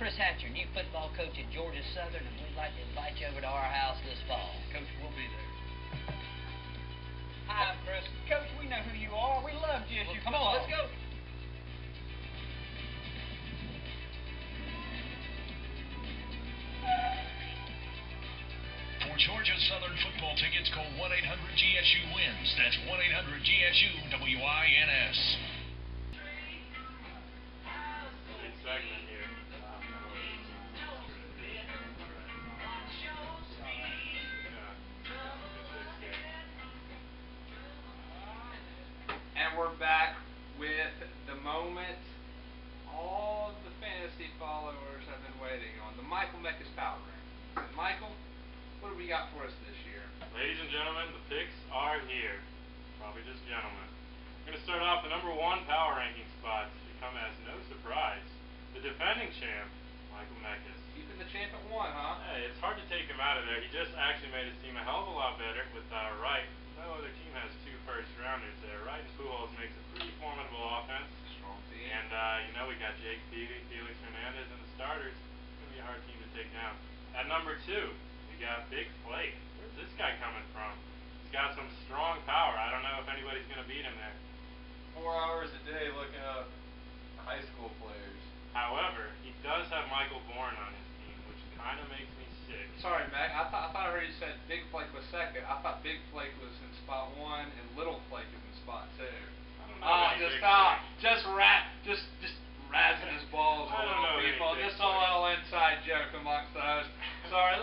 Chris Hatcher, new football coach at Georgia Southern, and we'd like to invite you over to our house this fall. Coach, we'll be there. Hi, I'm Chris. Coach, we know who you are. We love GSU Well, football. come on, let's go. For Georgia Southern football tickets, call 1-800-GSU-WINS. That's 1-800-GSU-WINS. Good segment here. And we're back with the moment all of the fantasy followers have been waiting on, the Michael Meckes Power Rankings. And Michael, what have we got for us this year? Ladies and gentlemen, the picks are here. Probably just gentlemen. We're going to start off the number one power ranking spot to come as no surprise. The defending champ, Michael Meckes. Keeping the champ at one, huh? Hey, it's hard to take him out of there. He just actually made his team a hell of a lot better with Wright. No other team has two first-rounders there. Wright and Pujols makes a pretty formidable offense. Strong team. And, we got Jake Peavy, Felix Hernandez, and the starters. It's going to be a hard team to take down. At number two, we got Big Flake. Where's this guy coming from? He's got some strong power. I don't know if anybody's going to beat him there. 4 hours a day looking up high school players. However, he does have Michael Bourne on his team, which kind of makes me sick. Sorry, Mac. I thought I heard you said Big Flake was second. I thought Big Flake was in spot one and Little Flake is in spot two. I don't know Just Big stop. Flake. Just razzing his balls a I don't little, know any people. Big Just a Flake. little inside joke amongst us. Sorry.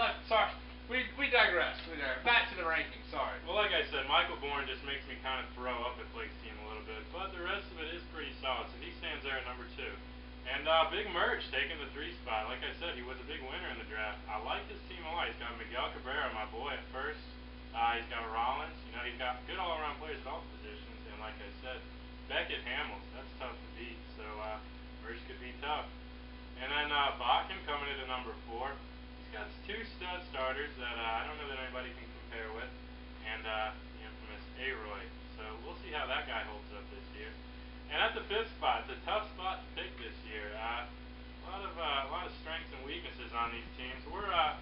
We digress. Back to the rankings. Sorry. Well, like I said, Michael Bourne just makes me kind of throw up at Flake's team a little bit, but the rest of it is pretty solid, so he stands there at number two. And Big Merch taking the 3 spot. Like I said, he was a big winner in the draft. I like his team a lot. He's got Miguel Cabrera, my boy, at first. He's got Rollins. He's got good all-around players at all positions. And like I said, Beckett Hamels, that's tough to beat. So Merch could be tough. And then Bakken coming in at number 4. He's got 2 stud starters that I don't know that anybody can compare with. And the infamous A-Roy. So we'll see how that guy holds up this year. And at the 5th spot, it's a tough spot to pick this year. A lot of strengths and weaknesses on these teams. I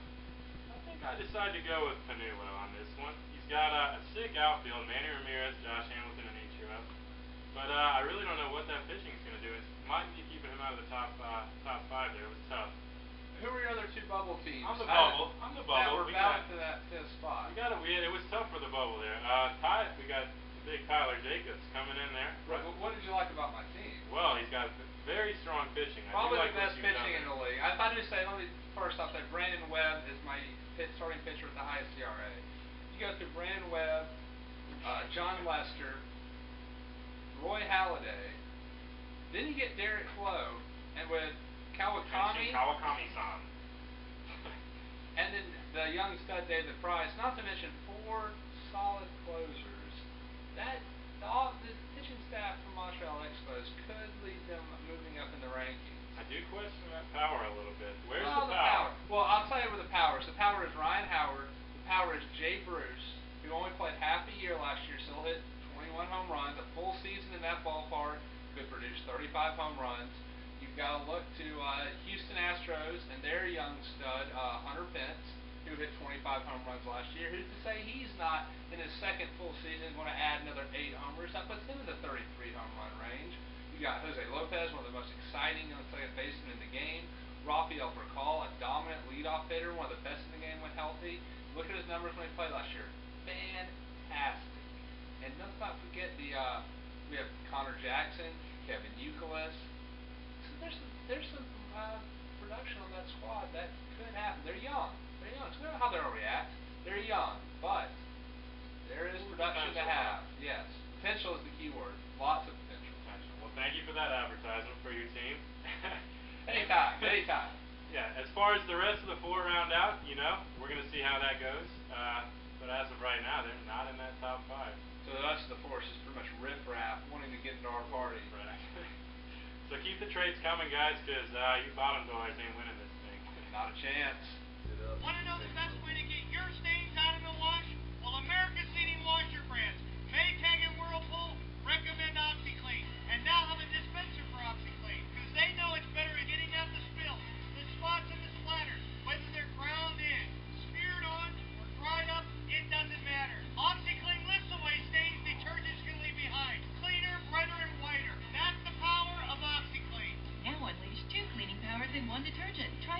think I decided to go with Panulo on this one. He's got a sick outfield, Manny Ramirez, Josh Hamilton, and Ichiro. But I really don't know what that pitching is going to do. It might be keeping him out of the top 5 there. It was tough. Who were your other 2 bubble teams? I'm the bubble. That were bound to that 5th spot. It was tough for the bubble there. We got big Tyler Jacobs coming in there. What did you like about my team? Well, he's got very strong pitching. Probably like the best pitching in the league. I do say, let me first off say Brandon Webb is my starting pitcher with the highest ERA. You go through Brandon Webb, John Lester, Roy Halladay, then you get Derek Flo, and with Kawakami-san. And then the young stud David Price, not to mention 4 solid closers. The pitching staff from Montreal Expos could lead them moving up in the rankings. I do question that power a little bit. Where's the power? Well, I'll tell you where the power is. The power is Ryan Howard. The power is Jay Bruce, who only played half a year last year, still hit 21 home runs. A full season in that ballpark could produce 35 home runs. You've got to look to Houston Astros and their young stud, Hunter Pence, who hit 25 home runs last year. Who's to say he's not, in his second full season, going to add another 8 homers? That puts him in the 33 home run range. You got Jose Lopez, one of the most exciting second basemen in the game. Rafael Percal, a dominant leadoff hitter, one of the best in the game when healthy. Look at his numbers when he played last year. Fantastic. And let's not forget we have Connor Jackson, Kevin Youkilis. So there's some production on that squad that could happen. They're young. So we don't know how they'll react. They're young, but there is production to have. Yes. Potential is the key word. Lots of potential. Well, thank you for that advertisement for your team. Anytime. Yeah, as far as the rest of the 4 round out, we're going to see how that goes. But as of right now, they're not in that top 5. So the rest of the force is pretty much riff-raff, wanting to get into our party. Right. So keep the trades coming, guys, because you bottom dwellers ain't winning this thing. Not a chance. Want to know the best way to get your stains out of the wash? Well, America's leading washer brands, Maytag and Whirlpool, recommend OxyClean, and now have a dispenser for OxyClean, because they know it's better at getting out the spill, the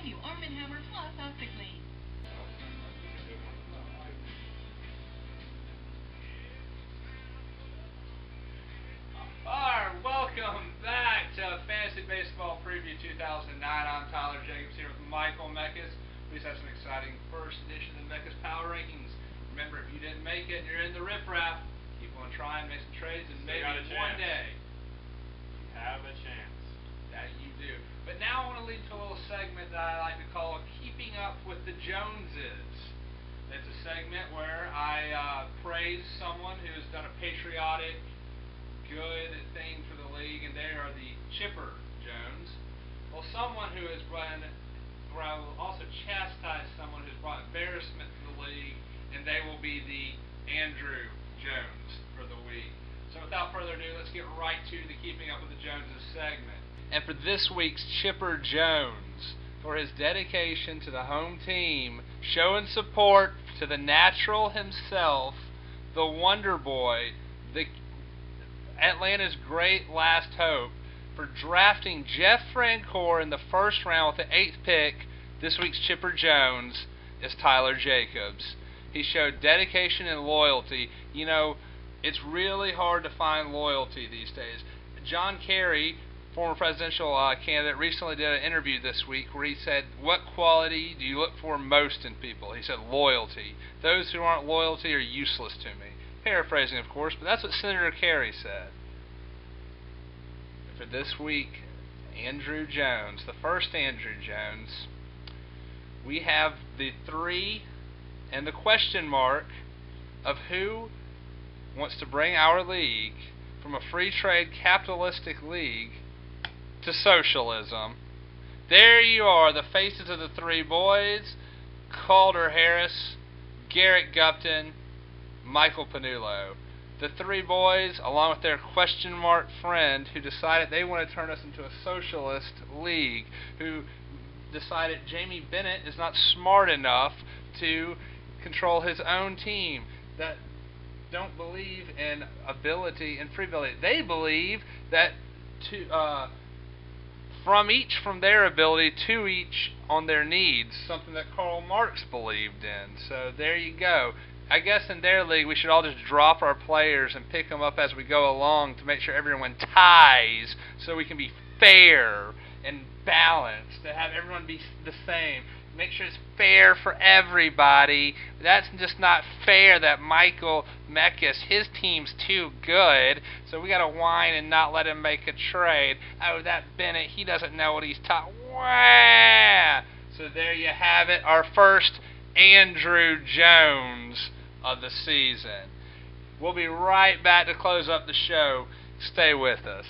new Arm & Hammer Plus OpticLead. Alright, welcome back to Fantasy Baseball Preview 2009. I'm Tyler Jacobs here with Michael Meckes. We just had some exciting first edition of the Meckes Power Rankings. Remember, if you didn't make it and you're in the riffraff, keep on trying, make some trades, and maybe one day you have a chance. That you do. But now I want to lead to a little segment that I like to call Keeping Up with the Joneses. It's a segment where I praise someone who has done a patriotic, good thing for the league, and they are the Chipper Jones. Well, someone who has run, where I will also chastise someone who's brought embarrassment to the league, and they will be the Andrew Jones for the week. So without further ado, let's get right to the Keeping Up with the Joneses segment. And for this week's Chipper Jones, for his dedication to the home team, showing support to the natural himself, the Wonder Boy, the Atlanta's great last hope, for drafting Jeff Francoeur in the first round with the 8th pick. This week's Chipper Jones is Tyler Jacobs. He showed dedication and loyalty. You know, it's really hard to find loyalty these days. John Kerry, former presidential candidate, recently did an interview this week where he said, what quality do you look for most in people? He said, loyalty. Those who aren't loyalty are useless to me. Paraphrasing, of course, but that's what Senator Kerry said. For this week, Andrew Jones, the first Andrew Jones, we have the 3 and the question mark of who wants to bring our league from a free trade capitalistic league to socialism. There you are, the faces of the 3 boys: Calder Harris, Garrett Gupton, Michael Panullo. The 3 boys, along with their question mark friend, who decided they want to turn us into a socialist league, who decided Jamie Bennett is not smart enough to control his own team, that don't believe in ability and free ability. They believe that from their ability to each on their needs, something that Karl Marx believed in. So there you go. I guess in their league we should all just drop our players and pick them up as we go along to make sure everyone ties, so we can be fair and balanced, to have everyone be the same. Make sure it's fair for everybody. That's just not fair that Michael Meckes, his team's too good, so we got to whine and not let him make a trade. Oh, that Bennett, he doesn't know what he's taught. Wah! So there you have it, our first Andrew Jones of the season. We'll be right back to close up the show. Stay with us.